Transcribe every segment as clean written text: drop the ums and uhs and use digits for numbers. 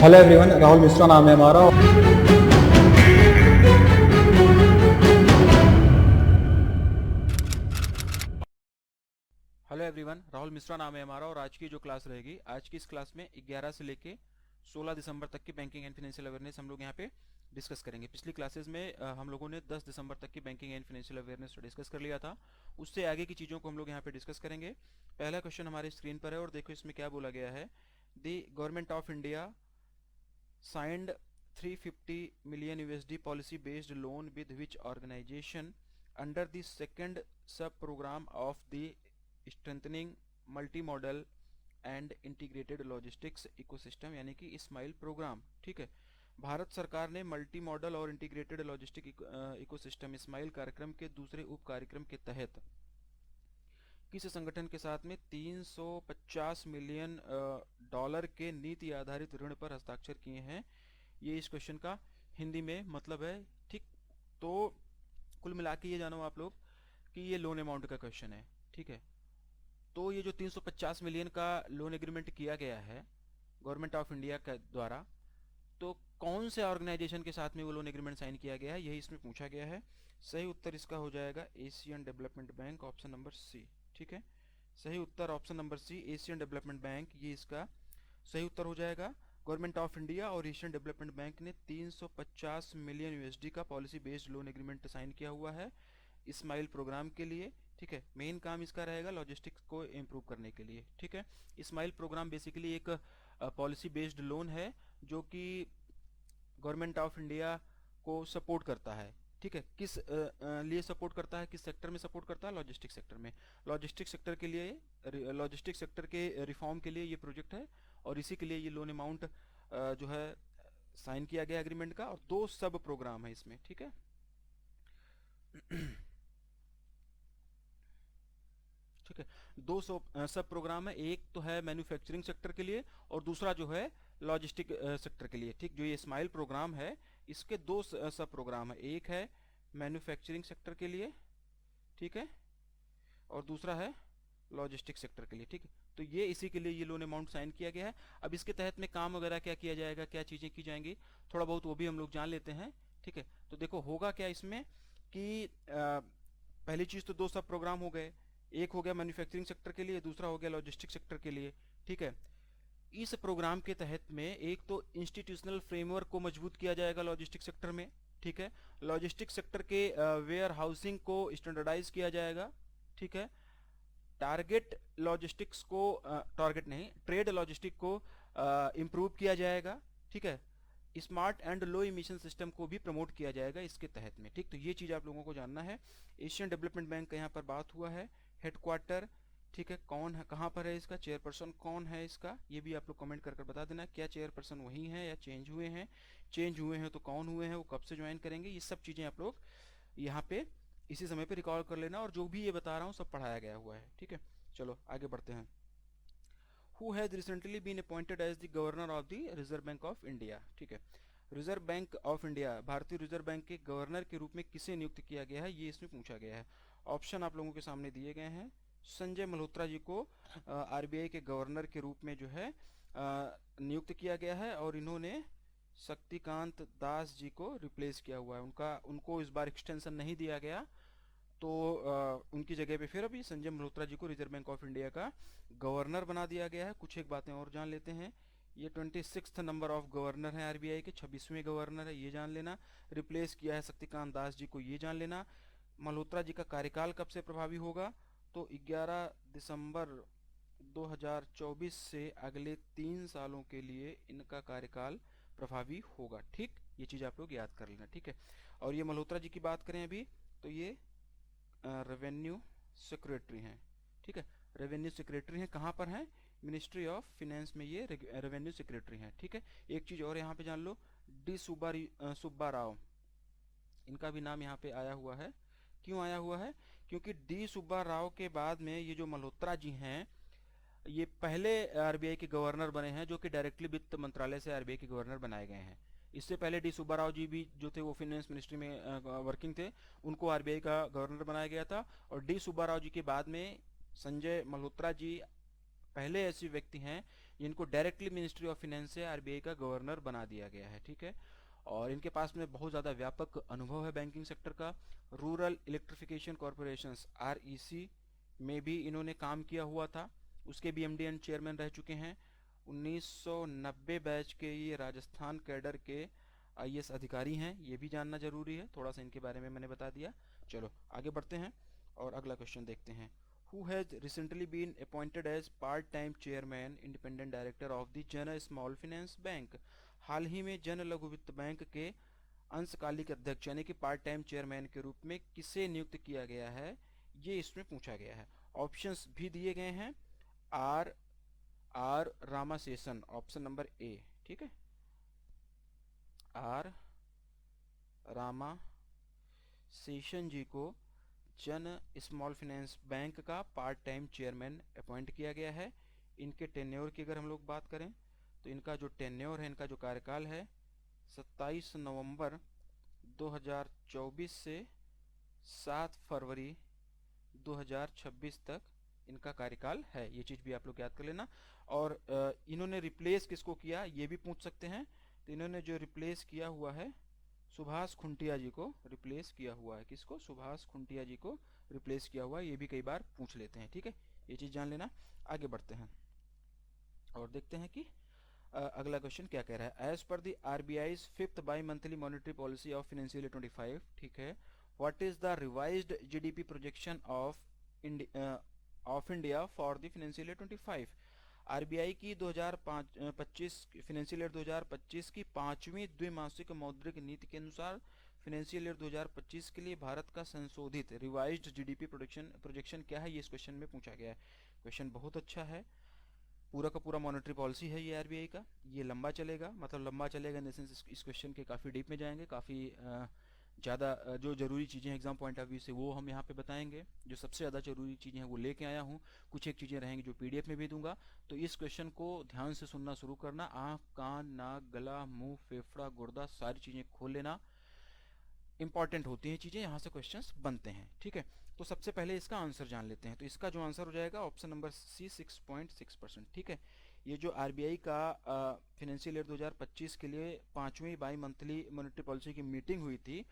Hello everyone, Rahul Mishra नाम है हमारा। हेलो एवरीवन, राहुल मिश्रा नाम है हमारा और आज की जो क्लास रहेगी, आज की इस क्लास में 11 से लेके 16 दिसंबर तक की बैंकिंग एंड फाइनेंशियल अवेयरनेस हम लोग यहाँ पे डिस्कस करेंगे। पिछली क्लासेस में हम लोगों ने 10 दिसंबर तक की banking and financial awareness discuss कर लिया था। उससे आगे की चीज़ों को हम लोग यहाँ पे डिस्कस करेंगे। पहला क्वेश्चन हमारे स्क्रीन पर है और देखो इसमें क्या बोला गया है। The government of India signed 350 million USD policy based loan with which organization under the second sub program of the strengthening multimodal and integrated logistics ecosystem यानी कि इस्माइल प्रोग्राम। ठीक है, भारत सरकार ने मल्टी मॉडल और इंटीग्रेटेड लॉजिस्टिक इकोसिस्टम इस्माइल कार्यक्रम के दूसरे उप कार्यक्रम के तहत किस संगठन के साथ में 350 मिलियन डॉलर के नीति आधारित ऋण पर हस्ताक्षर किए हैं। ये इस क्वेश्चन का हिंदी में मतलब है। ठीक, तो कुल मिला के ये जानो आप लोग कि ये लोन अमाउंट का क्वेश्चन है। ठीक है, तो ये जो 350 मिलियन का लोन एग्रीमेंट किया गया है गवर्नमेंट ऑफ इंडिया के द्वारा, तो कौन से ऑर्गेनाइजेशन के साथ में वो लोन एग्रीमेंट साइन किया गया है, यही इसमें पूछा गया है। सही उत्तर इसका हो जाएगा Asian development bank, option number C. ठीक है, सही उत्तर option number C, Asian development bank, ये इसका सही उत्तर हो जाएगा। गवर्नमेंट ऑफ इंडिया और एशियन डेवलपमेंट बैंक ने 350 मिलियन यूएसडी का policy based loan agreement sign किया हुआ है इस्माइल प्रोग्राम के लिए। ठीक है, मेन काम इसका रहेगा लॉजिस्टिक्स को इम्प्रूव करने के लिए। ठीक है, इस्माइल प्रोग्राम बेसिकली एक पॉलिसी बेस्ड लोन है जो कि गवर्नमेंट ऑफ इंडिया को सपोर्ट करता है। ठीक है, किस लिए सपोर्ट करता है, किस सेक्टर में सपोर्ट करता है, लॉजिस्टिक सेक्टर में। लॉजिस्टिक सेक्टर के लिए, लॉजिस्टिक सेक्टर के रिफॉर्म के लिए ये प्रोजेक्ट है और इसी के लिए ये लोन अमाउंट जो है साइन किया गया एग्रीमेंट का। और दो सब प्रोग्राम है इसमें। ठीक है ठीक है, दो सब प्रोग्राम है, एक तो है मैन्युफैक्चरिंग सेक्टर के लिए और दूसरा जो है लॉजिस्टिक सेक्टर के लिए। ठीक, जो ये स्माइल प्रोग्राम है इसके दो सब प्रोग्राम है, एक है मैन्युफैक्चरिंग सेक्टर के लिए, ठीक है, और दूसरा है लॉजिस्टिक सेक्टर के लिए। ठीक है, तो ये इसी के लिए ये लोन अमाउंट साइन किया गया है। अब इसके तहत में काम वगैरह क्या किया जाएगा, क्या चीज़ें की जाएंगी, थोड़ा बहुत वो भी हम लोग जान लेते हैं। ठीक है, तो देखो होगा क्या इसमें कि पहली चीज़ तो दो सब प्रोग्राम हो गए, एक हो गया मैन्युफैक्चरिंग सेक्टर के लिए, दूसरा हो गया लॉजिस्टिक सेक्टर के लिए। ठीक है, इस प्रोग्राम के तहत में एक तो इंस्टीट्यूशनल फ्रेमवर्क को मजबूत किया जाएगा लॉजिस्टिक सेक्टर में। ठीक है, लॉजिस्टिक सेक्टर के वेयर हाउसिंग को स्टैंडर्डाइज किया जाएगा। ठीक है, टारगेट लॉजिस्टिक्स को टारगेट नहीं, ट्रेड लॉजिस्टिक को इम्प्रूव किया जाएगा। ठीक है, smart and low emission system को भी प्रमोट किया जाएगा इसके तहत में। ठीक, तो ये चीज़ आप लोगों को जानना है। एशियन डेवलपमेंट बैंक का यहाँ पर बात हुआ है, हेडक्वार्टर। ठीक है, कौन है, कहाँ पर है इसका, चेयरपर्सन कौन है इसका, ये भी आप लोग कमेंट कर कर बता देना। क्या चेयरपर्सन वही है या चेंज हुए हैं, चेंज हुए हैं तो कौन हुए हैं, वो कब से ज्वाइन करेंगे, ये सब चीज़ें आप लोग यहाँ पे इसी समय पे रिकॉर्ड कर लेना। और जो भी ये बता रहा हूँ सब पढ़ाया गया हुआ है। ठीक है, चलो आगे बढ़ते हैं। Who has recently been appointed as the governor of the Reserve Bank of India. ठीक है, रिजर्व बैंक ऑफ इंडिया, भारतीय रिजर्व बैंक के गवर्नर के रूप में किसे नियुक्त किया गया है, ये इसमें पूछा गया है। ऑप्शन आप लोगों के सामने दिए गए हैं। संजय मल्होत्रा जी को आरबीआई के गवर्नर के रूप में जो है नियुक्त किया गया है और इन्होंने शक्तिकांत दास जी को रिप्लेस किया हुआ है। उनको इस बार एक्सटेंशन नहीं दिया गया, तो उनकी जगह पे फिर अभी संजय मल्होत्रा जी को रिजर्व बैंक ऑफ इंडिया का गवर्नर बना दिया गया है। कुछ एक बातें और जान लेते हैं। ये 26 नंबर ऑफ गवर्नर है आरबीआई के, 26वें गवर्नर है, ये जान लेना। रिप्लेस किया है शक्तिकांत दास जी को, ये जान लेना। मल्होत्रा जी का कार्यकाल कब से प्रभावी होगा, तो 11 दिसंबर 2024 से अगले 3 सालों के लिए इनका कार्यकाल प्रभावी होगा। ठीक, ये चीज़ आप लोग याद कर लेना। ठीक है, और ये मल्होत्रा जी की बात करें अभी, तो ये रेवेन्यू सेक्रेटरी हैं। ठीक है, रेवेन्यू सेक्रेटरी हैं, कहाँ पर हैं, मिनिस्ट्री ऑफ फिनेंस में ये रेवेन्यू सेक्रेटरी हैं। ठीक है, एक चीज़ और यहाँ पे जान लो, डी सुब्बा राव, इनका भी नाम यहाँ पे आया हुआ है। क्यों आया हुआ है, क्योंकि डी सुब्बा राव के बाद में ये जो मल्होत्रा जी हैं ये पहले आरबीआई के गवर्नर बने हैं जो कि डायरेक्टली वित्त मंत्रालय से आरबीआई के गवर्नर बनाए गए हैं। इससे पहले डी सुब्बा राव जी भी जो थे वो फिनेंस मिनिस्ट्री में वर्किंग थे, उनको आरबीआई का गवर्नर बनाया गया था। और डी सुब्बा राव जी के बाद में संजय मल्होत्रा जी पहले ऐसे व्यक्ति हैं जिनको डायरेक्टली मिनिस्ट्री ऑफ फाइनेंस से आरबीआई का गवर्नर बना दिया गया है, ठीक है। और इनके पास में बहुत ज़्यादा व्यापक अनुभव है बैंकिंग सेक्टर का। रूरल इलेक्ट्रिफिकेशन कॉरपोरेशंस आरईसी में भी इन्होंने काम किया हुआ था, उसके भी एमडी एंड चेयरमैन रह चुके हैं। 1990 बैच के ये राजस्थान कैडर के आईएएस अधिकारी हैं, ये भी जानना जरूरी है, थोड़ा सा इनके बारे में मैंने बता दिया। चलो आगे बढ़ते हैं और अगला क्वेश्चन देखते हैं। Who has recently been appointed as part time chairman independent director of the Jana Small Finance Bank. हाल ही में जन लघु वित्त बैंक के अंशकालिक अध्यक्ष यानी कि पार्ट टाइम चेयरमैन के रूप में किसे नियुक्त किया गया है, ये इसमें पूछा गया है। ऑप्शंस भी दिए गए हैं। आर रामाशेषन, ऑप्शन नंबर ए, ठीक है। आर रामाशेषन जी को जन स्मॉल फाइनेंस बैंक का पार्ट टाइम चेयरमैन अपॉइंट किया गया है। इनके टेन्योर की अगर हम लोग बात करें तो इनका जो टेन्योर है, इनका जो कार्यकाल है 27 नवंबर 2024 से 7 फरवरी 2026 तक इनका कार्यकाल है। ये चीज़ भी आप लोग याद कर लेना। और इन्होंने रिप्लेस किसको किया ये भी पूछ सकते हैं। तो इन्होंने जो रिप्लेस किया हुआ है सुभाष खुंटिया जी को रिप्लेस किया हुआ है। किसको? सुभाष खुंटिया जी को रिप्लेस किया हुआ है, ये भी कई बार पूछ लेते हैं, ठीक है। ये चीज़ जान लेना। आगे बढ़ते हैं और देखते हैं कि अगला क्वेश्चन क्या कह रहा है। As per the RBI fifth bimonthly monetary policy of financial year 25, ठीक है, what is the revised GDP projection of India for the financial year 25। RBI की 2025 फाइनेंशियल ईयर 2025 की पांचवी द्विमासिक मौद्रिक नीति के अनुसार फाइनेंशियल ईयर 2025 के लिए भारत का संशोधित रिवाइज्ड जीडीपी प्रोजेक्शन क्या है, ये इस क्वेश्चन में पूछा गया है। क्वेश्चन बहुत अच्छा है, पूरा का पूरा मॉनेटरी पॉलिसी है ये आरबीआई का। ये लंबा चलेगा, मतलब लंबा चलेगा इन द सेंस इस क्वेश्चन के काफ़ी डीप में जाएंगे, काफ़ी ज़्यादा जो ज़रूरी चीज़ें हैं एग्जाम पॉइंट ऑफ व्यू से वो हम यहाँ पे बताएंगे। जो सबसे ज़्यादा ज़रूरी चीज़ें हैं वो लेके आया हूँ, कुछ एक चीज़ें रहेंगी जो पीडीएफ में भी दूंगा। तो इस क्वेश्चन को ध्यान से सुनना शुरू करना। आँख, कान, नाक, गला, मुंह, फेफड़ा, गुर्दा, सारी चीज़ें खोल लेना। इंपॉर्टेंट होती हैं चीज़ें, यहाँ से क्वेश्चंस बनते हैं, ठीक है। तो सबसे पहले इसका आंसर जान लेते हैं। तो इसका जो आंसर हो जाएगा ऑप्शन नंबर सी 6.6%, ठीक है। ये जो आरबीआई का फाइनेंशियल ईयर 2025 के लिए पांचवी बाई मंथली मॉनेटरी पॉलिसी की मीटिंग हुई थी,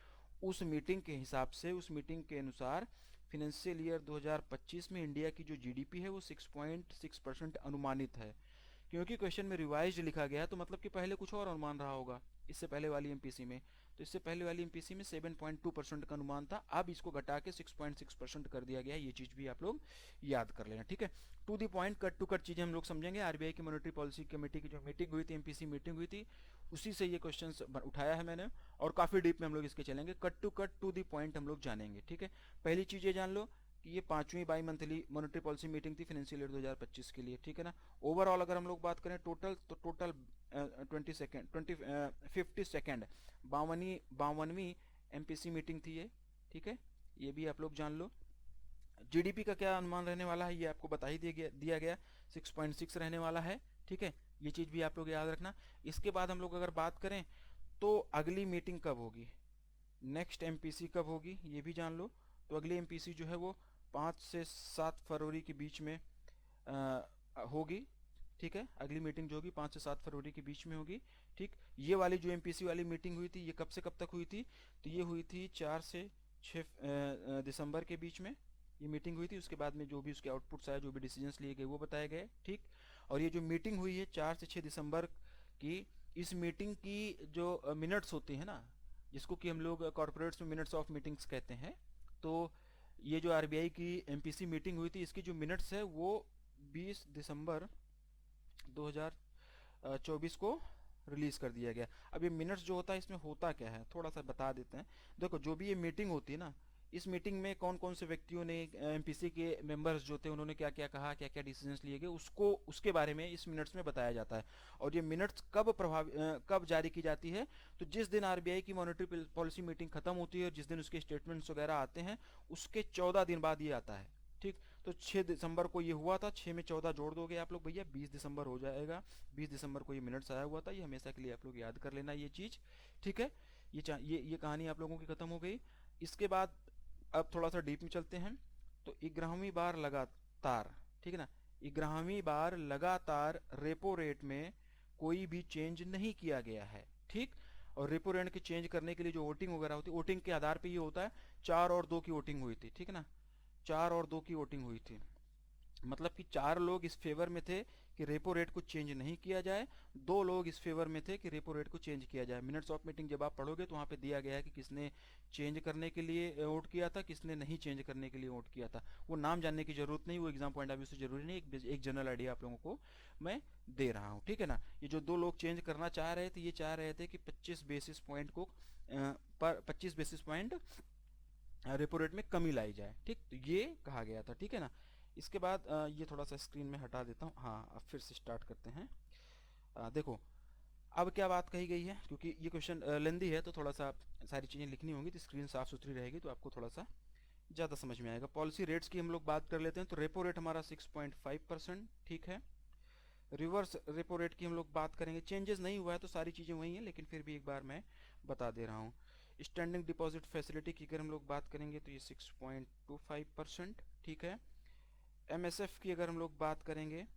उस मीटिंग के हिसाब से, उस मीटिंग के अनुसार फाइनेंशियल ईयर 2025 में इंडिया की जो जीडीपी है वो 6.6% अनुमानित है। क्योंकि क्वेश्चन में रिवाइज लिखा गया तो मतलब कि पहले कुछ और अनुमान रहा होगा इससे पहले वाली एमपीसी में। तो इससे पहले वाली एमपीसी में 7.2% का अनुमान था, अब इसको घटा के 6.6% कर दिया गया है। ये चीज़ भी आप लोग याद कर लेना, ठीक है। To the point, cut to cut चीज़ें हम लोग समझेंगे। आरबीआई की मॉनेटरी पॉलिसी कमेटी की जो मीटिंग हुई थी, एमपीसी मीटिंग हुई थी, उसी से ये क्वेश्चन उठाया है मैंने, और काफ़ी डीप में हम लोग इसके चलेंगे। कट टू दी पॉइंट हम लोग जानेंगे, ठीक है। पहली चीज़ ये जान लो कि ये पांचवी by monthly monetary policy meeting थी फाइनेंशियल ईयर 2025 के लिए, ठीक है ना। ओवरऑल अगर हम लोग बात करें टोटल, तो टोटल 52nd 52वीं एमपीसी मीटिंग थी ये, ठीक है। ये भी आप लोग जान लो। जीडीपी का क्या अनुमान रहने वाला है ये आपको बता ही दिया गया 6.6 रहने वाला है, ठीक है। ये चीज़ भी आप लोग याद रखना। इसके बाद हम लोग अगर बात करें तो अगली मीटिंग कब होगी, नेक्स्ट एमपीसी कब होगी, ये भी जान लो। तो अगली एमपीसी जो है वो 5 से 7 फरवरी के बीच में होगी, ठीक है। अगली मीटिंग जो होगी 5 से 7 फरवरी के बीच में होगी, ठीक। ये वाली जो एमपीसी वाली मीटिंग हुई थी ये कब से कब तक हुई थी, तो ये हुई थी 4 से 6 दिसंबर के बीच में ये मीटिंग हुई थी। उसके बाद में जो भी उसके आउटपुट्स आए, जो भी डिसीजंस लिए गए वो बताए गए, ठीक। और ये जो मीटिंग हुई है 4 से 6 दिसंबर की, इस मीटिंग की जो मिनट्स होती है ना, जिसको कि हम लोग कॉर्पोरेट्स में मिनट्स ऑफ मीटिंग्स कहते हैं, तो ये जो आरबीआई की एमपीसी मीटिंग हुई थी इसकी जो मिनट्स है वो 20 दिसंबर 2024 को रिलीज कर दिया गया। अब ये मिनट्स जो होता है इसमें होता क्या है थोड़ा सा बता देते हैं। देखो जो भी ये मीटिंग होती है ना, इस मीटिंग में कौन कौन से व्यक्तियों ने, एमपीसी के मेंबर्स जो थे उन्होंने क्या क्या कहा, क्या क्या डिसीजंस लिए गए, उसके बारे में इस मिनट्स में बताया जाता है। और ये मिनट्स कब जारी की जाती है, तो जिस दिन आरबीआई की मॉनेटरी पॉलिसी मीटिंग खत्म होती है और जिस दिन उसके स्टेटमेंट्स वगैरह आते हैं उसके 14 दिन बाद ये आता है, ठीक। तो 6 दिसंबर को ये हुआ था, 6 में 14 जोड़ दोगे आप लोग भैया 20 दिसंबर हो जाएगा। 20 दिसंबर को ये मिनट्स आया हुआ था, ये हमेशा के लिए आप लोग याद कर लेना ये चीज़, ठीक है। ये कहानी आप लोगों की खत्म हो गई। इसके बाद अब थोड़ा सा डीप में चलते हैं। तो 11वीं बार लगातार, ठीक है ना, 11वीं बार लगातार रेपो रेट में कोई भी चेंज नहीं किया गया है, ठीक। और रेपो रेट के चेंज करने के लिए जो वोटिंग वगैरह होती है, वोटिंग के आधार पे ये होता है। 4 और 2 की वोटिंग हुई थी, ठीक है ना, 4 और 2 की वोटिंग हुई थी, मतलब कि 4 लोग इस फेवर में थे कि रेपो रेट को चेंज नहीं किया जाए, 2 लोग इस फेवर में थे कि रेपो रेट को चेंज किया जाए। मिनट्स ऑफ मीटिंग जब आप पढ़ोगे तो वहाँ पे दिया गया है कि किसने चेंज करने के लिए वोट किया था, किसने नहीं चेंज करने के लिए वोट किया था। वो नाम जानने की जरूरत नहीं, वो एग्जाम पॉइंट ऑफ व्यू से जरूरी नहीं, एक जनरल आइडिया आप लोगों को मैं दे रहा हूँ, ठीक है ना। ये जो 2 लोग चेंज करना चाह रहे थे, ये चाह रहे थे कि 25 बेसिस पॉइंट को पर 25 बेसिस पॉइंट रेपो रेट में कमी लाई जाए, ठीक। तो ये कहा गया था, ठीक है ना। इसके बाद ये थोड़ा सा स्क्रीन में हटा देता हूँ। हाँ, अब फिर से स्टार्ट करते हैं। देखो अब क्या बात कही गई है, क्योंकि ये क्वेश्चन लेंदी है तो थोड़ा सा सारी चीज़ें लिखनी होंगी, तो स्क्रीन साफ सुथरी रहेगी तो आपको थोड़ा सा ज़्यादा समझ में आएगा। पॉलिसी रेट्स की हम लोग बात कर लेते हैं। तो रेपो रेट हमारा 6.5%, ठीक है। रिवर्स रेपो रेट की हम लोग बात करेंगे, चेंजेस नहीं हुआ है तो सारी चीज़ें वही हैं, लेकिन फिर भी एक बार मैं बता दे रहा हूँ। स्टैंडिंग डिपॉजिट फैसिलिटी की अगर हम लोग बात करेंगे तो ये 6.25%, ठीक है। एमएसएफ की अगर हम लोग बात करेंगे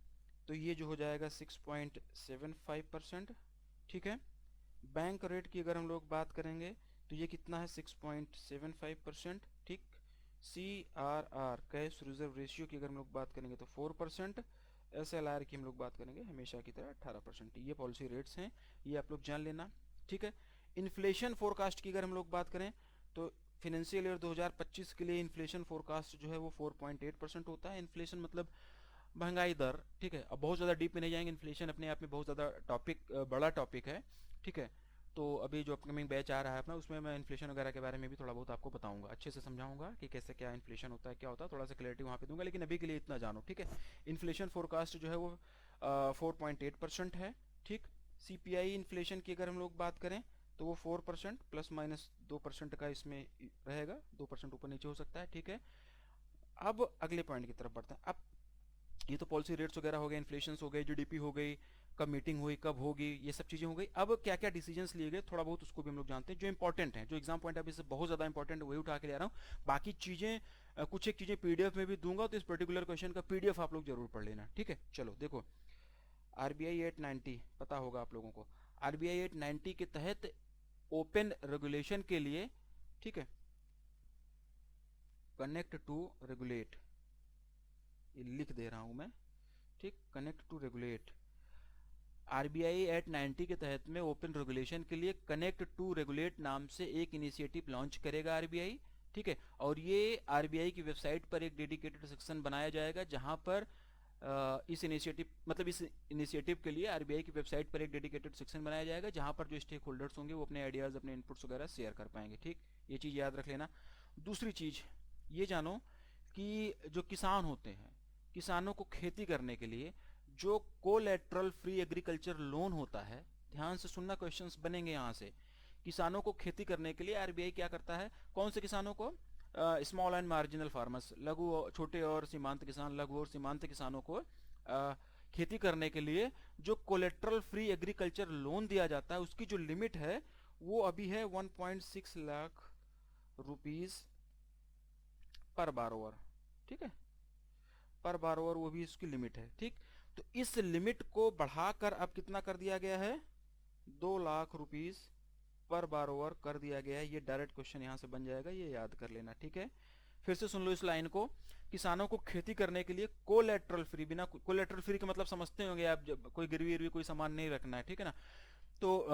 तो ये जो हो जाएगा 6.75%, ठीक है। बैंक रेट की अगर हम लोग बात करेंगे तो ये कितना है, 6.75%, ठीक। CRR कैश रिजर्व रेशियो की अगर हम लोग बात करेंगे तो 4%, SLR की हम लोग बात करेंगे हमेशा की तरह 18%। ये पॉलिसी रेट्स हैं, ये आप लोग जान लेना, ठीक है। इन्फ्लेशन फोरकास्ट की अगर हम लोग बात करें तो फिनेंशियल ईयर 2025 के लिए इन्फ्लेशन फोरकास्ट जो है वो 4.8% होता है। इन्फ्लेशन मतलब महंगाई दर, ठीक है। अब बहुत ज़्यादा डीप में नहीं जाएंगे, इन्फ्लेशन अपने आप में बहुत ज़्यादा बड़ा टॉपिक है, ठीक है। तो अभी जो अपकमिंग बैच आ रहा है अपना, उसमें मैं इन्फ्लेशन वगैरह के बारे में भी थोड़ा बहुत आपको बताऊंगा, अच्छे से समझाऊंगा कि कैसे क्या इन्फ्लेशन होता है, क्या होता है, थोड़ा सा क्लैरिटी वहाँ पे दूंगा, लेकिन अभी के लिए इतना जानो, ठीक है। इन्फ्लेशन फोरकास्ट जो है वो 4.8% है, ठीक। CPI इन्फ्लेशन की अगर हम लोग बात करें तो वो 4% प्लस माइनस 2% का इसमें रहेगा, 2% ऊपर नीचे हो सकता है, ठीक है। अब अगले पॉइंट की तरफ बढ़ते हैं। अब ये तो पॉलिसी रेट्स वगैरह हो गए, इन्फ्लेशन हो गए, GDP हो गई, कब मीटिंग हुई, कब होगी, ये सब चीज़ें हो गई। अब क्या क्या डिसीजंस लिए गए थोड़ा बहुत उसको भी हम लोग जानते हैं, जो इंपॉर्टेंट हैं, जो एग्जाम पॉइंट ऑफ व्यू से बहुत ज़्यादा इंपॉर्टेंट है वही उठा के ले रहा हूँ। बाकी चीज़ें कुछ एक चीज़ें PDF में भी दूंगा, तो इस पर्टिकुलर क्वेश्चन का PDF आप लोग जरूर पढ़ लेना, ठीक है। चलो देखो, RBI 890 पता होगा आप लोगों को। RBI 890 के तहत ओपन रेगुलेशन के लिए, ठीक है, कनेक्ट टू रेगुलेट, ये लिख दे रहा हूं मैं, ठीक, कनेक्ट टू रेगुलेट। RBI 890 के तहत में ओपन रेगुलेशन के लिए कनेक्ट टू रेगुलेट नाम से एक इनिशिएटिव लॉन्च करेगा RBI, ठीक है। और ये RBI की वेबसाइट पर एक डेडिकेटेड सेक्शन बनाया जाएगा, जहां पर इस इनिशिएटिव के लिए RBI की वेबसाइट पर एक डेडिकेटेड सेक्शन बनाया जाएगा, जहां पर जो स्टेक होल्डर्स होंगे वो अपने आइडियाज़, अपने इनपुट्स वगैरह शेयर कर पाएंगे, ठीक। ये चीज़ याद रख लेना। दूसरी चीज़ ये जानो कि जो किसान होते हैं, किसानों को खेती करने के लिए जो कोलेटरल फ्री एग्रीकल्चर लोन होता है, ध्यान से सुनना, क्वेश्चंस बनेंगे यहाँ से। किसानों को खेती करने के लिए RBI क्या करता है, कौन से किसानों को, स्मॉल एंड मार्जिनल फार्मर्स, छोटे और सीमांत किसान, लघु और सीमांत किसानों को खेती करने के लिए जो कोलेट्रल फ्री एग्रीकल्चर लोन दिया जाता है, उसकी जो लिमिट है वो अभी है 1.6 लाख रुपीस पर बारोवर, ठीक है, पर बारोवर, वो भी इसकी लिमिट है, ठीक। तो इस लिमिट को बढ़ाकर अब कितना कर दिया गया है, 2 लाख रुपीस पर बारोवर कर दिया गया है। ये डायरेक्ट क्वेश्चन यहाँ से बन जाएगा, ये याद कर लेना, ठीक है। फिर से सुन लो इस लाइन को, किसानों को खेती करने के लिए कोलेटरल फ्री, बिना कोलेटरल फ्री का मतलब समझते होंगे आप, जब कोई गिरवी कोई सामान नहीं रखना है, ठीक है ना। तो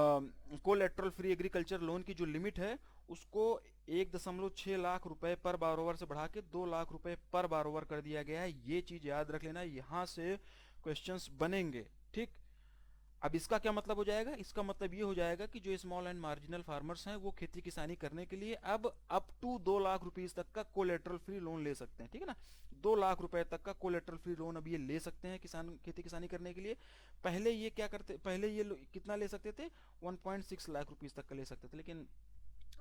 कोलेटरल फ्री एग्रीकल्चर लोन की जो लिमिट है उसको 1.6 लाख रुपए पर बारोवर से बढ़ा के 2 लाख रुपए पर बारोवर कर दिया गया है। ये चीज याद रख लेना, यहाँ से क्वेश्चंस बनेंगे, ठीक। अब इसका क्या मतलब हो जाएगा, इसका मतलब ये हो जाएगा कि जो स्मॉल एंड मार्जिनल फार्मर्स हैं वो खेती किसानी करने के लिए अब अप टू 2 लाख रुपीस तक का कोलेटरल फ्री लोन ले सकते हैं, ठीक है ना। 2 लाख रुपए तक का कोलेटरल फ्री लोन अब ये ले सकते हैं किसान खेती किसानी करने के लिए। पहले ये क्या करते, पहले ये कितना ले सकते थे, 1.6 लाख रुपीस तक का ले सकते थे, लेकिन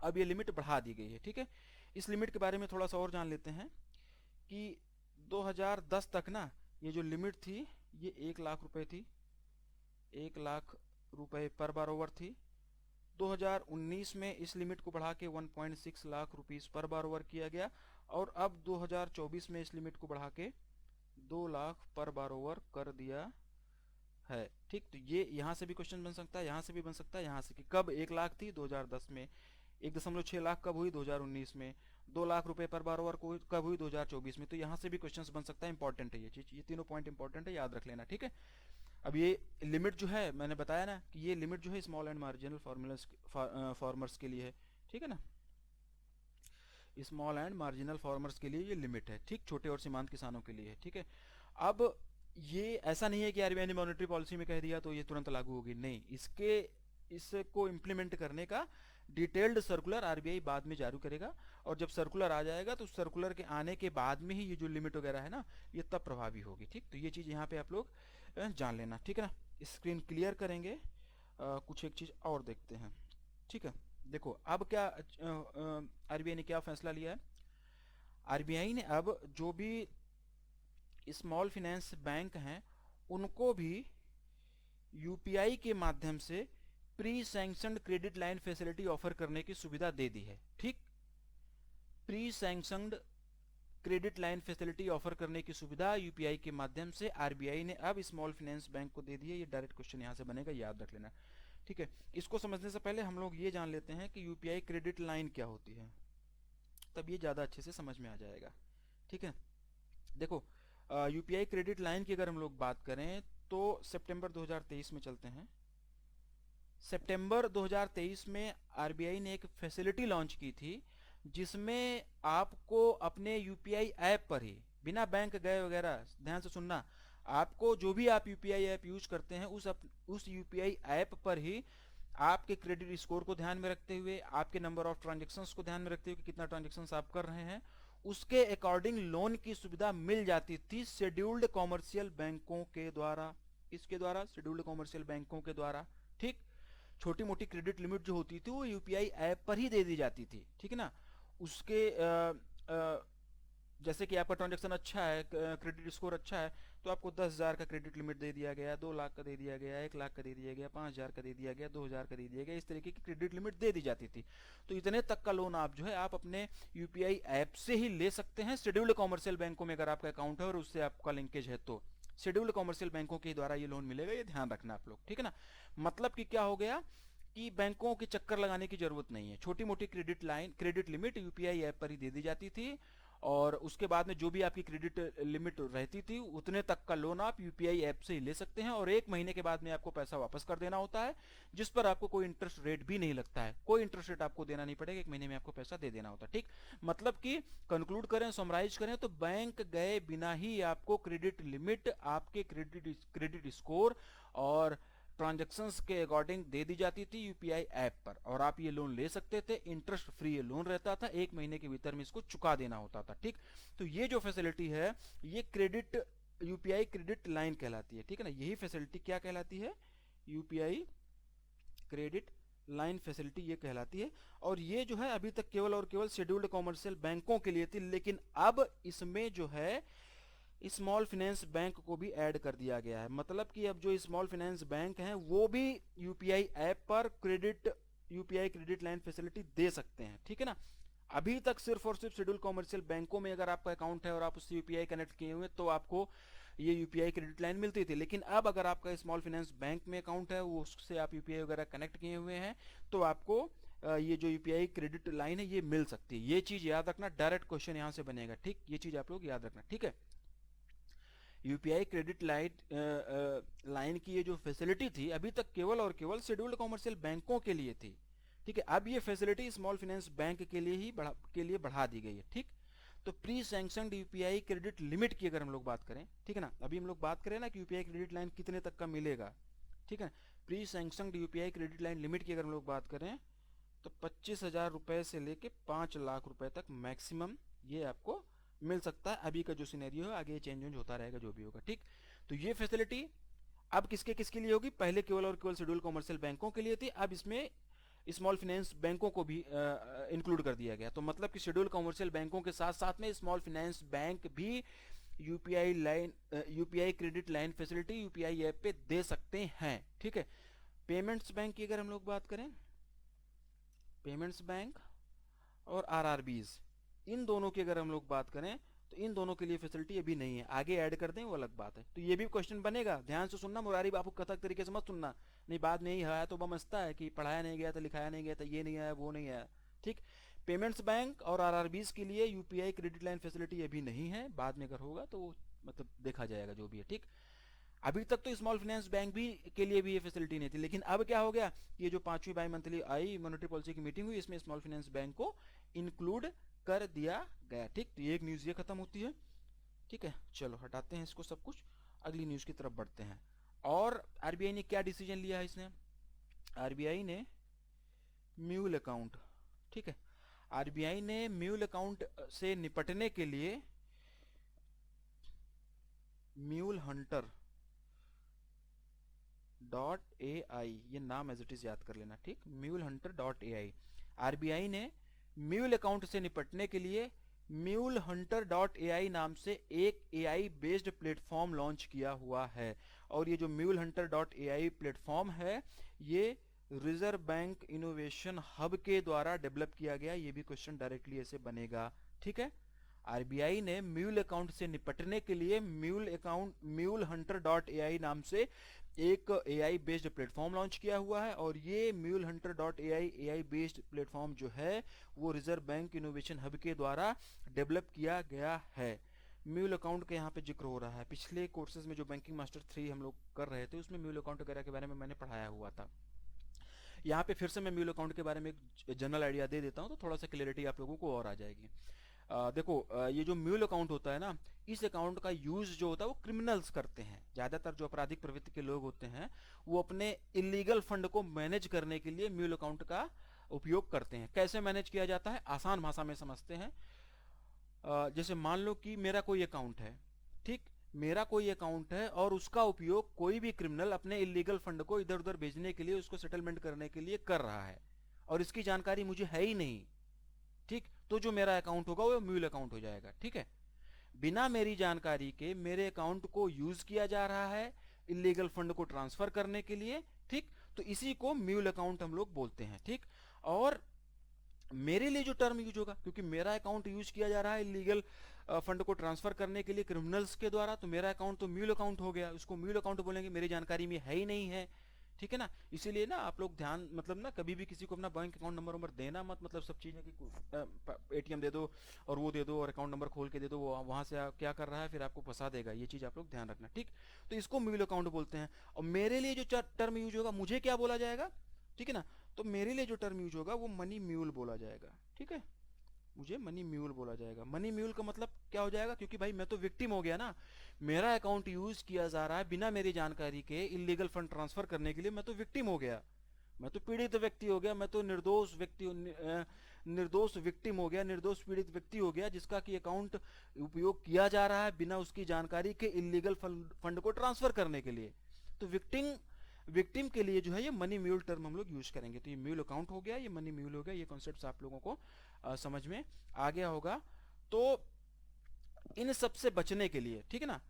अब ये लिमिट बढ़ा दी गई है, ठीक है। इस लिमिट के बारे में थोड़ा सा और जान लेते हैं कि 2010 तक ना ये जो लिमिट थी ये 1 लाख रुपए थी, 1 लाख रुपए पर बारोवर थी। 2019 में इस लिमिट को बढ़ा के 1.6 लाख रुपीस पर बारोवर किया गया, और अब 2024 में इस लिमिट को बढ़ा के 2 लाख पर बारोवर कर दिया है। ठीक, तो ये यहाँ से भी क्वेश्चन बन सकता है, यहाँ से भी बन सकता है, यहाँ से कि कब 1 लाख थी 2010 में, 1.6 लाख कब हुई 2019 में, 2 लाख रुपए पर बारोवर को कब हुई 2024 में। तो यहाँ से भी क्वेश्चंस बन सकता है, इंपॉर्टेंट है ये चीज, ये तीनों पॉइंट इंपॉर्टेंट है, याद रख लेना। ठीक है, अब ये लिमिट जो है मैंने बताया ना कि ये लिमिट जो है स्मॉल एंड मार्जिनल फार्मर्स के लिए है। ठीक है ना, स्मॉल एंड मार्जिनल फार्मर्स के लिए ये लिमिट है। ठीक, छोटे और सीमांत किसानों के लिए है। ठीक है, अब ये ऐसा नहीं है कि आरबीआई ने मॉनेटरी पॉलिसी में कह दिया तो ये तुरंत लागू होगी, नहीं, इसको इम्प्लीमेंट करने का डिटेल्ड सर्कुलर आरबीआई बाद में जारी करेगा, और जब सर्कुलर आ जाएगा तो सर्कुलर के आने के बाद में ही ये जो लिमिट वगैरह है ना ये तब प्रभावी होगी। ठीक, तो ये चीज़ यहाँ पे आप लोग जान लेना। ठीक है ना, स्क्रीन क्लियर करेंगे, कुछ एक चीज़ और देखते हैं। ठीक है, देखो अब क्या आरबीआई ने क्या फैसला लिया है। आरबीआई ने अब जो भी स्मॉल फाइनेंस बैंक हैं उनको भी यूपीआई के माध्यम से pre sanctioned credit line facility offer करने की सुविधा दे दी है। ठीक, pre sanctioned credit line facility offer करने की सुविधा यूपीआई के माध्यम से आरबीआई ने अब स्मॉल फाइनेंस बैंक को दे दी है। ये डायरेक्ट क्वेश्चन यहाँ से बनेगा, याद रख लेना। ठीक है, इसको समझने से पहले हम लोग ये जान लेते हैं कि यूपीआई क्रेडिट लाइन क्या होती है, तब ये ज़्यादा अच्छे से समझ में आ जाएगा। ठीक है, देखो यूपीआई क्रेडिट लाइन की अगर हम लोग बात करें तो सितंबर 2023 में चलते हैं। सितंबर 2023 में आरबीआई ने एक फैसिलिटी लॉन्च की थी जिसमें आपको अपने यूपीआई ऐप पर ही बिना बैंक गए वगैरह, ध्यान से सुनना, आपको जो भी आप यूपीआई ऐप यूज करते हैं उस यूपीआई ऐप पर ही आपके क्रेडिट स्कोर को ध्यान में रखते हुए, आपके नंबर ऑफ ट्रांजेक्शन्स को ध्यान में रखते हुए कि कितना ट्रांजेक्शन्स आप कर रहे हैं, उसके अकॉर्डिंग लोन की सुविधा मिल जाती थी शेड्यूल्ड कॉमर्शियल बैंकों के द्वारा। इसके द्वारा, शेड्यूल्ड कॉमर्शियल बैंकों के द्वारा। ठीक, छोटी मोटी क्रेडिट लिमिट जो होती थी वो यूपीआई ऐप पर ही दे दी जाती थी। ठीक है ना, उसके जैसे कि आपका ट्रांजेक्शन अच्छा है, क्रेडिट स्कोर अच्छा है, तो आपको 10,000 का क्रेडिट लिमिट दे दिया गया, 2 लाख का दे दिया गया, 1 लाख का दे दिया गया, 5,000 का दे दिया गया, 2,000 का दे दिया गया, इस तरीके की क्रेडिट लिमिट दे दी जाती थी। तो इतने तक का लोन आप जो है आप अपने यूपीआई ऐप से ही ले सकते हैं, शेड्यूल्ड कॉमर्शियल बैंकों में अगर आपका अकाउंट है और उससे आपका लिंकेज है तो शेड्यूल्ड कॉमर्शियल बैंकों के द्वारा ये लोन मिलेगा, ये ध्यान रखना आप लोग। ठीक है ना, मतलब कि क्या हो गया कि बैंकों के चक्कर लगाने की जरूरत नहीं है, छोटी मोटी क्रेडिट लिमिट यूपीआई ऐप पर ही दे दी जाती थी, और उसके बाद में जो भी आपकी क्रेडिट लिमिट रहती थी उतने तक का लोन आप यूपीआई ऐप से ही ले सकते हैं, और 1 महीने के बाद में आपको पैसा वापस कर देना होता है, जिस पर आपको कोई इंटरेस्ट रेट भी नहीं लगता है, कोई इंटरेस्ट रेट आपको देना नहीं पड़ेगा, 1 महीने में आपको पैसा दे देना होता है। ठीक, मतलब कि कंक्लूड करें, समराइज करें तो बैंक गए बिना ही आपको क्रेडिट लिमिट, आपके क्रेडिट स्कोर और ट्रांजैक्शंस के अकॉर्डिंग दे दी जाती थी यूपीआई ऐप पर, और आप ये लोन ले सकते थे, इंटरेस्ट फ्री ये लोन रहता था, 1 महीने के भीतर में इसको चुका देना होता था। ठीक, तो ये जो फैसिलिटी है ये यूपीआई क्रेडिट लाइन कहलाती है। ठीक है ना, यही फैसिलिटी क्या कहलाती है, यूपीआई क्रेडिट लाइन फैसिलिटी ये कहलाती है। और ये जो है अभी तक केवल और केवल शेड्यूल्ड कॉमर्शियल बैंकों के लिए थी, लेकिन अब इसमें जो है स्मॉल फाइनेंस बैंक को भी ऐड कर दिया गया है। मतलब कि अब जो स्मॉल फाइनेंस बैंक हैं वो भी यूपीआई ऐप पर यूपीआई क्रेडिट लाइन फैसिलिटी दे सकते हैं। ठीक है ना, अभी तक सिर्फ और सिर्फ शेड्यूल कॉमर्शियल बैंकों में अगर आपका अकाउंट है और आप उससे यूपीआई कनेक्ट किए हुए तो आपको ये यूपीआई क्रेडिट लाइन मिलती थी, लेकिन अब अगर आपका स्मॉल फाइनेंस बैंक में अकाउंट है, वो उससे आप यूपीआई वगैरह कनेक्ट किए हुए हैं, तो आपको ये जो यूपीआई क्रेडिट लाइन है ये मिल सकती है। ये चीज याद रखना, डायरेक्ट क्वेश्चन यहाँ से बनेगा। ठीक, ये चीज आप लोग याद रखना। ठीक है, यूपीआई क्रेडिट लाइन की ये जो फैसिलिटी थी अभी तक केवल और केवल शेड्यूल्ड कॉमर्शियल बैंकों के लिए थी। ठीक है, अब ये फैसिलिटी स्मॉल फाइनेंस बैंक के लिए बढ़ा दी गई है। ठीक, तो pre sanctioned UPI credit limit की अगर हम लोग बात करें, ठीक है ना, अभी हम लोग बात करें ना कि यूपीआई क्रेडिट लाइन कितने तक का मिलेगा। ठीक है, pre sanctioned UPI credit line limit की अगर हम लोग बात करें तो 25,000 रुपए से लेके 5 लाख रुपए तक मैक्सिमम ये आपको मिल सकता है। अभी का जो सिनेरियो है आगे चेंज होता रहेगा जो भी होगा। ठीक, तो ये फैसिलिटी अब किसके किसके लिए होगी, पहले केवल और केवल शेड्यूल कॉमर्शियल बैंकों के लिए थी, अब इसमें स्मॉल फाइनेंस बैंकों को भी इंक्लूड कर दिया गया। तो मतलब कि शेड्यूल कॉमर्शियल बैंकों के साथ साथ में स्मॉल फाइनेंस बैंक भी UPI credit line facility UPI app पे दे सकते हैं। ठीक है, पेमेंट्स बैंक की अगर हम लोग बात करें, पेमेंट्स बैंक और आरआरबीज, इन दोनों की अगर हम लोग बात करें तो इन दोनों के लिए फैसिलिटी अभी नहीं है, आगे ऐड कर दें वो अलग बात है। तो ये भी क्वेश्चन बनेगा, ध्यान से सुनना मुरारी बापू, कथक तरीके से मत सुनना, नहीं बाद में यही आया तो बमसता है कि पढ़ाया नहीं गया था, लिखाया नहीं गया था, ये नहीं आया वो नहीं आया। ठीक, पेमेंट्स बैंक और आरआरबीज के लिए यूपीआई क्रेडिट लाइन फैसिलिटी अभी नहीं है, बाद में अगर होगा तो मतलब देखा जाएगा जो भी है। ठीक, अभी तक तो स्मॉल फाइनेंस बैंक भी के लिए भी ये फैसिलिटी नहीं थी, लेकिन अब क्या हो गया, ये जो 5वीं by monthly I monetary policy की मीटिंग हुई, इसमें स्मॉल फाइनेंस बैंक को इंक्लूड कर दिया गया। ठीक, तो ये एक न्यूज़ ये खत्म होती है। ठीक है, चलो हटाते हैं इसको सब कुछ, अगली न्यूज़ की तरफ बढ़ते हैं। और आरबीआई ने क्या डिसीजन लिया है, इसने आरबीआई ने म्यूल अकाउंट, ठीक है, आरबीआई ने म्यूल अकाउंट से निपटने के लिए म्यूल हंटर .ai, ये नाम एज इट इज याद कर लेना। ठीक, म्यूल हंटर .ai, आरबीआई ने म्यूल अकाउंट से निपटने के लिए म्यूल हंटर .ai नाम से एक एआई बेस्ड प्लेटफॉर्म लॉन्च किया हुआ है। और ये जो म्यूल हंटर .ai प्लेटफॉर्म है, ये रिजर्व बैंक इनोवेशन हब के द्वारा डेवलप किया गया, ये भी क्वेश्चन डायरेक्टली ऐसे बनेगा। ठीक है, आरबीआई ने म्यूल अकाउंट से निपटने के लिए म्यूल हंटर .ai नाम से एक एआई बेस्ड प्लेटफॉर्म लॉन्च किया हुआ है। और ये mule Hunter .ai AI based platform जो है वो रिजर्व बैंक इनोवेशन हब के द्वारा डेवलप किया गया है। म्यूल अकाउंट का यहाँ पे जिक्र हो रहा है, पिछले कोर्सेज में जो बैंकिंग मास्टर 3 हम लोग कर रहे थे उसमें म्यूल अकाउंट वगैरह के बारे में मैंने पढ़ाया हुआ था। यहाँ पे फिर से मैं म्यूल अकाउंट के बारे में एक जनरल आइडिया दे देता हूँ, तो थोड़ा सा क्लियरिटी आप लोगों को और आ जाएगी। देखो, ये जो म्यूल अकाउंट होता है ना, इस अकाउंट का यूज जो होता है वो क्रिमिनल्स करते हैं। ज्यादातर जो आपराधिक प्रवृत्ति के लोग होते हैं वो अपने इलीगल फंड को मैनेज करने के लिए म्यूल अकाउंट का उपयोग करते हैं। कैसे मैनेज किया जाता है, आसान भाषा में समझते हैं। जैसे मान लो कि मेरा कोई अकाउंट है, ठीक, मेरा कोई अकाउंट है और उसका उपयोग कोई भी क्रिमिनल अपने इलीगल फंड को इधर उधर भेजने के लिए, उसको सेटलमेंट करने के लिए कर रहा है और इसकी जानकारी मुझे है ही नहीं। ठीक, तो जो मेरा अकाउंट होगा वो म्यूल अकाउंट हो जाएगा। ठीक है, बिना मेरी जानकारी के मेरे अकाउंट को यूज किया जा रहा है इलीगल फंड को ट्रांसफर करने के लिए। ठीक, तो इसी को म्यूल अकाउंट हम लोग बोलते हैं। ठीक, और मेरे लिए जो टर्म यूज होगा, क्योंकि मेरा अकाउंट यूज किया जा रहा है इलीगल फंड को ट्रांसफर करने के लिए क्रिमिनल्स के द्वारा, तो मेरा अकाउंट तो म्यूल अकाउंट हो गया, उसको म्यूल अकाउंट बोलेंगे, मेरी जानकारी में है ही नहीं है। ठीक है ना, इसीलिए ना आप लोग ध्यान, मतलब ना कभी भी किसी को अपना बैंक अकाउंट नंबर देना मत, मतलब सब चीजें कि एटीएम दे दो और वो दे दो और अकाउंट नंबर खोल के दे दो, वो वहां से क्या कर रहा है फिर आपको फंसा देगा, ये चीज आप लोग ध्यान रखना। ठीक, तो इसको म्यूल अकाउंट बोलते हैं। और मेरे लिए जो टर्म यूज होगा, मुझे क्या बोला जाएगा, ठीक है ना, तो मेरे लिए जो टर्म यूज होगा वो मनी म्यूल बोला जाएगा। ठीक है, मुझे मनी म्यूल बोला जाएगा। मनी म्यूल का मतलब क्या हो जाएगा, क्योंकि भाई मैं तो विक्टिम हो गया ना, मेरा अकाउंट यूज किया जा रहा है बिना मेरी जानकारी के इलीगल फंड ट्रांसफर करने के लिए, मैं तो विक्टिम हो गया, मैं तो पीड़ित व्यक्ति हो गया, मैं तो निर्दोष व्यक्ति, निर्दोष विक्टिम हो गया, निर्दोष पीड़ित व्यक्ति हो गया जिसका कि अकाउंट उपयोग किया जा रहा है बिना उसकी जानकारी के इलीगल फंड को ट्रांसफर करने के लिए। तो विक्टिम के लिए जो है ये मनी म्यूल टर्म हम लोग यूज करेंगे। तो ये म्यूल अकाउंट हो गया, ये मनी म्यूल हो गया, ये कॉन्सेप्ट आप लोगों को समझ में आ गया होगा। तो इन सब से बचने के लिए, ठीक है ना,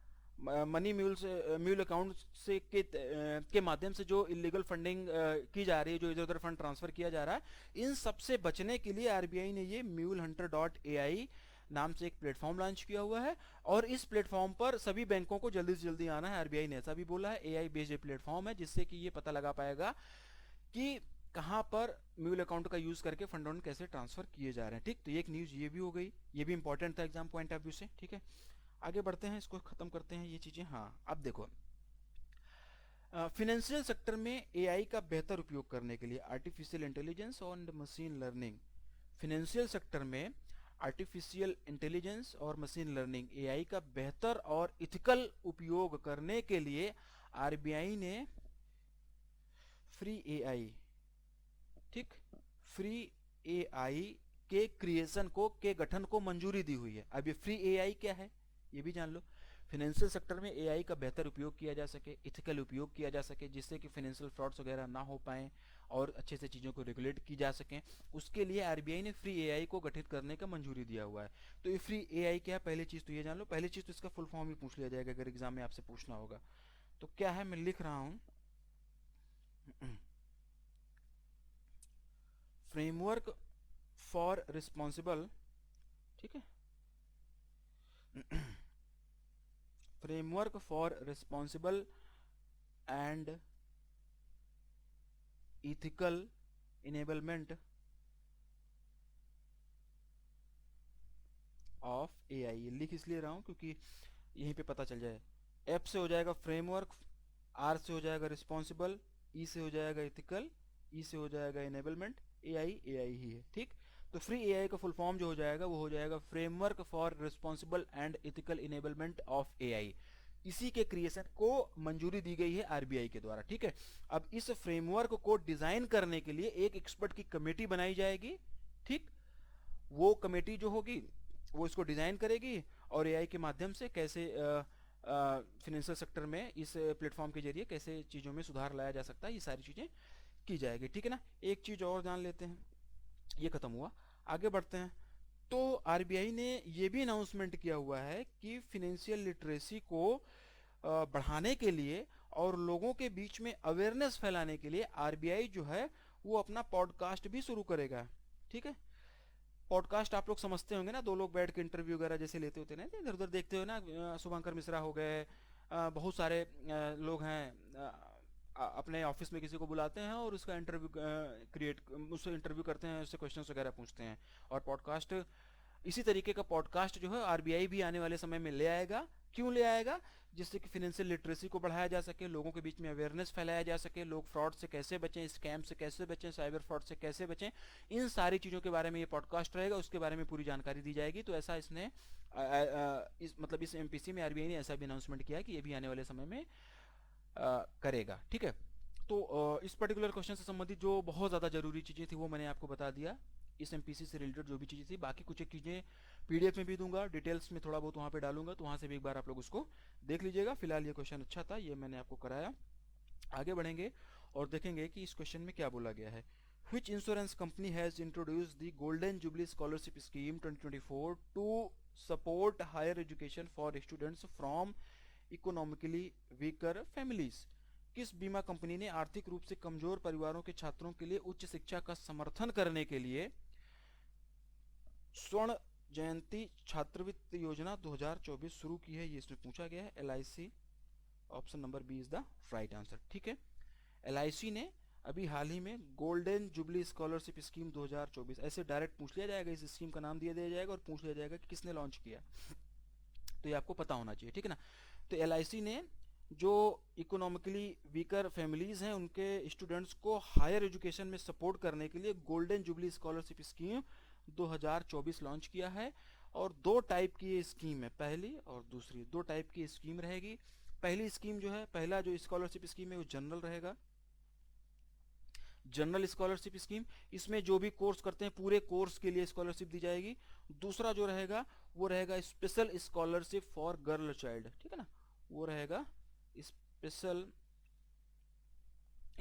मनी म्यूल से, म्यूल अकाउंट से के माध्यम से जो इलीगल फंडिंग की जा रही है, जो इधर उधर फंड ट्रांसफर किया जा रहा है, इन सब से बचने के लिए आरबीआई ने ये म्यूल हंटर .ai नाम से एक प्लेटफॉर्म लॉन्च किया हुआ है। और इस प्लेटफॉर्म पर सभी बैंकों को जल्दी से जल्दी आना है, आरबीआई ने ऐसा भी बोला है। एआई बेस्ड प्लेटफॉर्म है जिससे कि ये पता लगा पाएगा कि कहां पर म्यूल अकाउंट का यूज करके फंड कैसे ट्रांसफर किए जा रहे हैं। ठीक, तो एक न्यूज ये भी हो गई, ये भी इंपॉर्टेंट था एग्जाम पॉइंट ऑफ व्यू से। ठीक है, आगे बढ़ते हैं, इसको खत्म करते हैं ये चीजें। हाँ, अब देखो, फिनेंशियल सेक्टर में एआई का बेहतर उपयोग करने के लिए आर्टिफिशियल इंटेलिजेंस और मशीन लर्निंग, फिनेंशियल सेक्टर में आर्टिफिशियल इंटेलिजेंस और मशीन लर्निंग एआई का बेहतर और इथिकल उपयोग करने के लिए आरबीआई ने फ्री एआई, ठीक, फ्री एआई के क्रिएशन को, के गठन को मंजूरी दी हुई है। अब ये फ्री एआई क्या है ये भी जान लो। फाइनेंशियल सेक्टर में एआई का बेहतर उपयोग किया जा सके, इथिकल उपयोग किया जा सके, जिससे कि फाइनेंशियल फ्रॉड्स वगैरह ना हो पाए और अच्छे से चीज़ों को रेगुलेट की जा सके, उसके लिए आरबीआई ने फ्री एआई को गठित करने का मंजूरी दिया हुआ है। तो ये फ्री एआई क्या है, पहली चीज़ तो ये जान लो। पहली चीज़ तो इसका फुल फॉर्म ही पूछ लिया जाएगा अगर एग्जाम में आपसे पूछना होगा। तो क्या है, मैं लिख रहा हूँ, फ्रेमवर्क फॉर रिस्पॉन्सिबल, ठीक है, framework for responsible and ethical enablement of AI. लिख इसलिए रहा हूँ क्योंकि यहीं पे पता चल जाए। एफ से हो जाएगा फ्रेमवर्क, आर से हो जाएगा रिस्पॉन्सिबल, ई से हो जाएगा इथिकल, ई से हो जाएगा इनेबलमेंट, एआई एआई ही है, ठीक। तो फ्री एआई का फुल फॉर्म जो हो जाएगा वो हो जाएगा framework for responsible and ethical enablement of AI. इसी के क्रिएशन को मंजूरी दी गई है आरबीआई के द्वारा, ठीक है। अब इस फ्रेमवर्क को डिजाइन करने के लिए एक एक्सपर्ट की कमेटी बनाई जाएगी, ठीक। वो कमेटी जो होगी वो इसको डिजाइन करेगी और एआई के माध्यम से कैसे फाइनेंशियल सेक्टर में इस प्लेटफॉर्म के जरिए कैसे चीज़ों में सुधार लाया जा सकता है, ये सारी चीज़ें की जाएगी, ठीक है ना। एक चीज़ और जान लेते हैं, ये खत्म हुआ, आगे बढ़ते हैं। तो आरबीआई ने ये भी अनाउंसमेंट किया हुआ है कि फिनेंशियल लिटरेसी को बढ़ाने के लिए और लोगों के बीच में अवेयरनेस फैलाने के लिए आरबीआई जो है वो अपना पॉडकास्ट भी शुरू करेगा, ठीक है। पॉडकास्ट आप लोग समझते होंगे ना, दो लोग बैठ के इंटरव्यू वगैरह जैसे लेते होते ना, इधर उधर देखते हो ना, शुभंकर मिश्रा हो गए, बहुत सारे लोग हैं, अपने ऑफिस में किसी को बुलाते हैं और उसका इंटरव्यू उससे इंटरव्यू करते हैं, उससे क्वेश्चंस वगैरह पूछते हैं। और पॉडकास्ट, इसी तरीके का पॉडकास्ट जो है आरबीआई भी आने वाले समय में ले आएगा। क्यों ले आएगा? जिससे कि फिनेंशियल लिटरेसी को बढ़ाया जा सके, लोगों के बीच में अवेयरनेस फैलाया जा सके, लोग फ्रॉड से कैसे बचें, स्कैम से कैसे बचें, साइबर फ्रॉड से कैसे बचें, इन सारी चीज़ों के बारे में ये पॉडकास्ट रहेगा, उसके बारे में पूरी जानकारी दी जाएगी। तो ऐसा इसने मतलब इस एमपीसी में आरबीआई ने ऐसा भी अनाउंसमेंट किया कि ये भी आने वाले समय में करेगा, ठीक है। तो इस पर्टिकुलर क्वेश्चन से संबंधित जो बहुत ज़्यादा जरूरी चीज़ें थी वो मैंने आपको बता दिया, इस एमपीसी से रिलेटेड जो भी चीज़ें थी। बाकी कुछ एक चीज़ें पीडीएफ में भी दूंगा, डिटेल्स में थोड़ा बहुत वहाँ पे डालूंगा, तो वहाँ से भी एक बार आप लोग उसको देख लीजिएगा। फिलहाल ये क्वेश्चन अच्छा था, ये मैंने आपको कराया। आगे बढ़ेंगे और देखेंगे कि इस क्वेश्चन में क्या बोला गया है। Which insurance company has introduced the Golden Jubilee Scholarship Scheme 2024 to support higher education for students from economically weaker families? किस बीमा कंपनी ने आर्थिक रूप से कमजोर परिवारों के छात्रों के लिए उच्च शिक्षा का समर्थन करने के लिए स्वर्ण जयंती छात्रवृत्ति योजना 2024 शुरू की है? ये इसमें पूछा गया है। LIC, option number B is the right answer, ठीक है। एलआईसी ने अभी हाल ही में गोल्डन जुबली स्कॉलरशिप स्कीम 2024, ऐसे डायरेक्ट पूछ लिया जाएगा, इस स्कीम का नाम दिया जाएगा और पूछ लिया जाएगा कि किसने लॉन्च किया, तो ये आपको पता होना चाहिए, ठीक है ना। तो एलआईसी ने जो इकोनॉमिकली वीकर फैमिलीज हैं उनके स्टूडेंट्स को हायर एजुकेशन में सपोर्ट करने के लिए golden jubilee scholarship scheme 2024 launch किया है। और दो टाइप की ये स्कीम है, पहली और दूसरी, दो टाइप की स्कीम रहेगी। पहली स्कीम जो है, पहला जो स्कॉलरशिप स्कीम है वो जनरल रहेगा, जनरल स्कॉलरशिप स्कीम, इसमें जो भी कोर्स करते हैं पूरे कोर्स के लिए स्कॉलरशिप दी जाएगी। दूसरा जो रहेगा वो रहेगा special scholarship for girl child, ठीक है ना, वो रहेगा special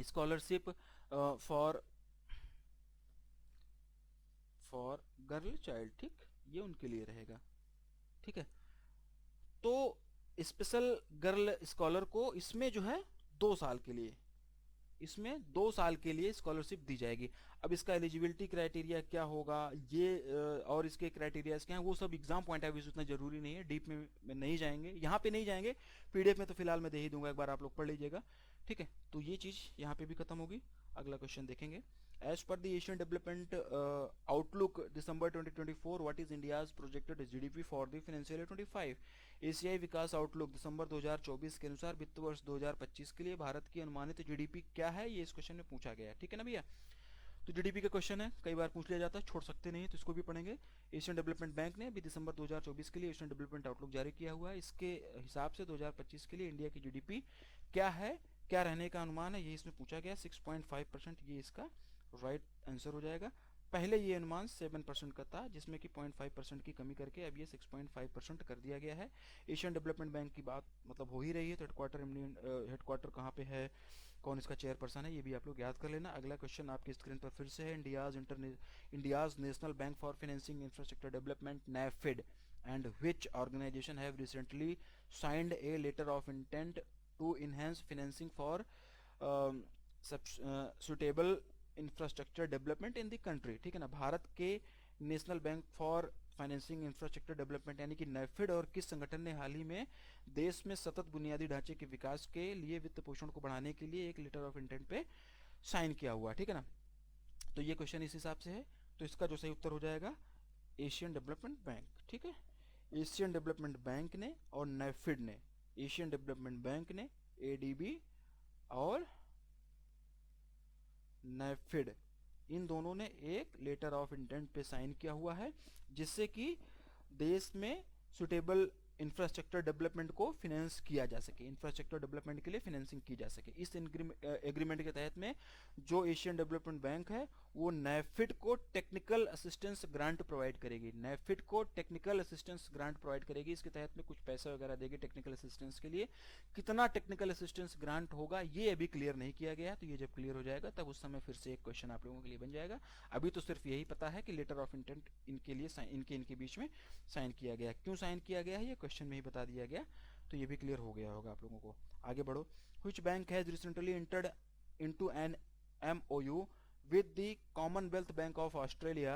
scholarship for girl child, ठीक, ये उनके लिए रहेगा, ठीक है। तो स्पेशल गर्ल स्कॉलर को इसमें जो है 2 साल के लिए, इसमें 2 साल के लिए स्कॉलरशिप दी जाएगी। अब इसका एलिजिबिलिटी क्राइटेरिया क्या होगा, ये और इसके क्राइटेरियाज क्या हैं, वो सब एग्जाम पॉइंट ऑफ व्यू से उतना जरूरी नहीं है, डीप में नहीं जाएंगे, यहाँ पे नहीं जाएंगे, पीडीएफ में तो फिलहाल मैं दे ही दूंगा, एक बार आप लोग पढ़ लीजिएगा, ठीक है। तो ये चीज़ यहाँ पे भी खत्म होगी। अगला क्वेश्चन देखेंगे। As per the Asian Development Outlook December 2024, what is India's projected GDP for the financial year 25? एशियाई विकास आउटलुक दिसंबर 2024 के अनुसार वित्त वर्ष 2025 के लिए भारत की अनुमानित जीडीपी क्या है, ये इस क्वेश्चन में पूछा गया है, ठीक है ना भैया। तो जीडीपी का क्वेश्चन है, कई बार पूछ लिया जाता है, छोड़ सकते नहीं, तो इसको भी पढ़ेंगे। एशियन डेवलपमेंट बैंक ने भी दिसंबर 2024 के लिए एशियन डेवलपमेंट आउटलुक जारी किया हुआ है। इसके हिसाब से 2025 के लिए इंडिया की जीडीपी क्या है, क्या रहने का अनुमान है, ये इसमें पूछा गया। 6.5%, ये इसका राइट आंसर हो जाएगा। पहले ये अनुमान 7% का था, जिसमें कि 0.5% की कमी करके अब ये 6.5% कर दिया गया है। एशियन डेवलपमेंट बैंक की बात मतलब हो ही रही है, तो हेडक्वार्टर कहाँ पे है, कौन इसका चेयरपर्सन है, ये भी आप लोग याद कर लेना। अगला क्वेश्चन आपकी स्क्रीन पर फिर से है। India's National Bank for Financing Infrastructure Development NaBFID and which organisation have recently signed a letter of intent to enhance financing for suitable infrastructure development in the country, ठीक है ना। भारत के National Bank for Financing Infrastructure Development यानी कि नेफिड और किस संगठन ने हाल ही में देश में सतत बुनियादी ढांचे के विकास के लिए वित्त पोषण को बढ़ाने के लिए एक लेटर ऑफ इंटेंट पे साइन किया हुआ, ठीक है ना। तो ये क्वेश्चन इस हिसाब से है, तो इसका जो सही उत्तर हो जाएगा एशियन डेवलपमेंट बैंक, ठीक है। एशियन डेवलपमेंट बैंक ने और नेफिड ने, एशियन डेवलपमेंट बैंक ने, एडीबी और नेफिड, इन दोनों ने एक लेटर ऑफ इंटेंट पे साइन किया हुआ है, जिससे कि देश में सुटेबल इंफ्रास्ट्रक्चर डेवलपमेंट को फिनेंस किया जा सके, इंफ्रास्ट्रक्चर डेवलपमेंट के लिए फिनेंसिंग की जा सके। इस एग्रीमेंट के तहत में जो एशियन डेवलपमेंट बैंक है वो नेफिड को टेक्निकल असिस्टेंस ग्रांट प्रोवाइड करेगी, नेफिड को टेक्निकल असिस्टेंस ग्रांट प्रोवाइड करेगी। इसके तहत में कुछ पैसा वगैरह देगी टेक्निकल असिस्टेंस के लिए। कितना टेक्निकल असिस्टेंस ग्रांट होगा ये अभी क्लियर नहीं किया गया, तो ये जब क्लियर हो जाएगा तब उस समय फिर से एक क्वेश्चन आप लोगों के लिए बन जाएगा। अभी तो सिर्फ यही पता है कि लेटर ऑफ इंटेंट इनके लिए इनके बीच में साइन किया गया। क्यों साइन किया गया है ये क्वेश्चन में ही बता दिया गया, तो ये भी क्लियर हो गया होगा आप लोगों को। आगे बढ़ो। Which bank has recently entered into an MOU with the Commonwealth Bank of Australia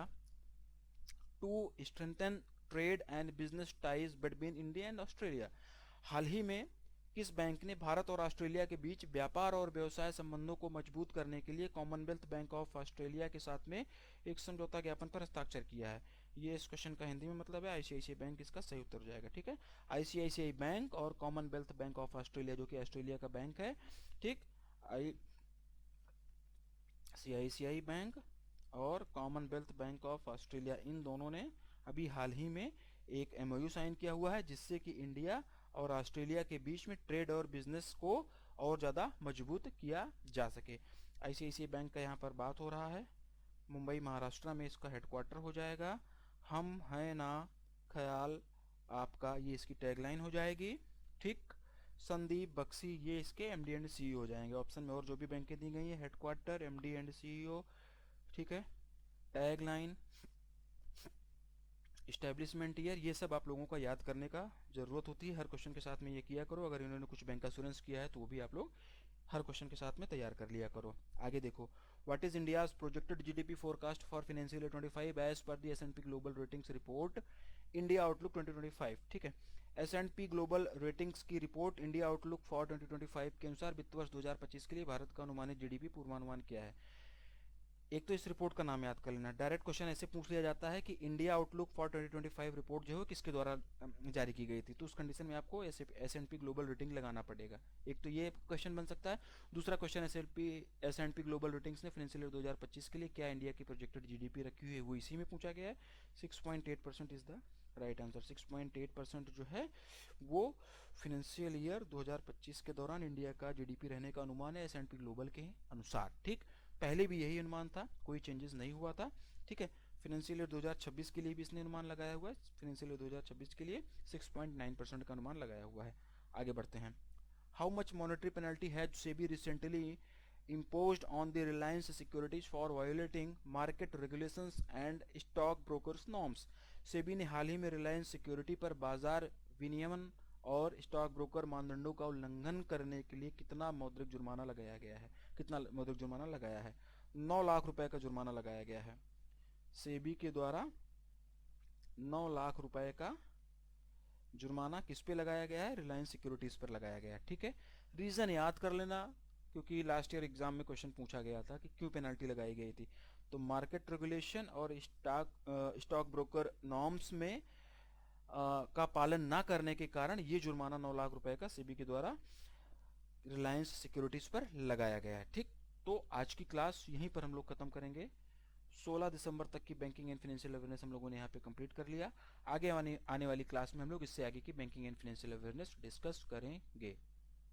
to strengthen trade and business ties between India and Australia? हाल ही में किस बैंक ने भारत और ऑस्ट्रेलिया के बीच व्यापार और व्यवसाय संबंधों को मजबूत करने के लिए कॉमनवेल्थ बैंक ऑफ ऑस्ट्रेलिया के साथ में एक समझौता ज्ञापन पर हस्ताक्षर किया है? ये इस क्वेश्चन का हिंदी में मतलब है आईसीआईसीआई बैंक, इसका सही उत्तर हो जाएगा, ठीक है। आईसीआईसीआई बैंक और कॉमनवेल्थ बैंक ऑफ ऑस्ट्रेलिया जो कि ऑस्ट्रेलिया का बैंक है, ठीक, आईसीआईसीआई बैंक और कॉमनवेल्थ बैंक ऑफ ऑस्ट्रेलिया, इन दोनों ने अभी हाल ही में एक MOU साइन किया हुआ है, जिससे कि इंडिया और ऑस्ट्रेलिया के बीच में ट्रेड और बिजनेस को और ज़्यादा मजबूत किया जा सके। आईसीआईसीआई बैंक का यहाँ पर बात हो रहा है, मुंबई महाराष्ट्र में इसका हेडक्वार्टर हो जाएगा। हम हैं ना ख्याल आपका, ये इसकी टैगलाइन हो जाएगी, ठीक। संदीप बख्शी ये इसके MD एंड CEO हो जाएंगे ऑप्शन में। और जो भी बैंकें दी गई है हेडक्वार्टर, MD एंड CEO, ठीक है। टैगलाइन, इस्टेब्लिशमेंट ईयर, ये सब आप लोगों का याद करने का ज़रूरत होती है, हर क्वेश्चन के साथ में ये किया करो। अगर इन्होंने कुछ बैंक एश्योरेंस किया है तो वो भी आप लोग हर क्वेश्चन के साथ में तैयार कर लिया करो। आगे देखो, what is India's projected GDP forecast for financial year 25 as per the S&P Global Ratings report India Outlook 2025, ठीक है। S&P ग्लोबल रेटिंग्स की रिपोर्ट इंडिया आउटलुक फॉर 2025 के अनुसार वित्त वर्ष 2025 के लिए भारत का अनुमानित GDP पूर्वानुमान क्या है? एक तो इस रिपोर्ट का नाम याद कर लेना। डायरेक्ट क्वेश्चन ऐसे पूछ लिया जाता है कि इंडिया आउटलुक फॉर 2025 रिपोर्ट जो है किसके द्वारा जारी की गई थी, तो उस कंडीशन में आपको S&P ग्लोबल रेटिंग लगाना पड़ेगा। एक तो ये क्वेश्चन बन सकता है। दूसरा क्वेश्चन S&P ग्लोबल रेटिंग्स ने फाइनेंशियल ईयर 2025 के लिए क्या इंडिया की प्रोजेक्टेड GDP रखी हुई है, वो इसी में पूछा गया है। 6.8% इज द राइट आंसर। 6.8% जो है वो फाइनेंशियल ईयर 2025 के दौरान इंडिया का GDP रहने का अनुमान है S&P ग्लोबल के अनुसार, ठीक। पहले भी यही अनुमान था, कोई चेंजेस नहीं हुआ था, ठीक है। फाइनेंशियल ईयर 2026 के लिए भी इसने अनुमान लगाया हुआ है, फाइनेंशियल ईयर 2026 के लिए 6.9% का अनुमान लगाया हुआ है। आगे बढ़ते हैं। How much monetary penalty has SEBI recently imposed on the Reliance Securities for violating market regulations and stock brokers norms? SEBI ने हाल ही में रिलायंस सिक्योरिटी पर बाजार विनियमन और स्टॉक ब्रोकर मानदंडों का उल्लंघन करने के लिए कितना मौद्रिक जुर्माना लगाया गया है? कितना मौद्रिक जुर्माना लगाया है? 9 लाख रुपए का जुर्माना लगाया गया है। सेबी के द्वारा 9 लाख रुपए का जुर्माना किस पे लगाया गया है? रिलायंस सिक्योरिटीज पर लगाया गया है, ठीक है। रीजन याद कर लेना, क्योंकि लास्ट ईयर एग्जाम में क्वेश्चन पूछा गया था कि क्यों पेनल्टी लगाई गई थी। तो मार्केट रेगुलेशन और स्टॉक ब्रोकर नॉर्म्स में का पालन ना करने के कारण ये जुर्माना 9 लाख रुपए का सेबी के द्वारा रिलायंस सिक्योरिटीज पर लगाया गया है, ठीक। तो आज की क्लास यहीं पर हम लोग खत्म करेंगे। 16 दिसंबर तक की बैंकिंग एंड फाइनेंशियल अवेयरनेस हम लोगों ने यहाँ पे कंप्लीट कर लिया। आगे आने वाली क्लास में हम लोग इससे आगे की banking and financial awareness discuss करेंगे।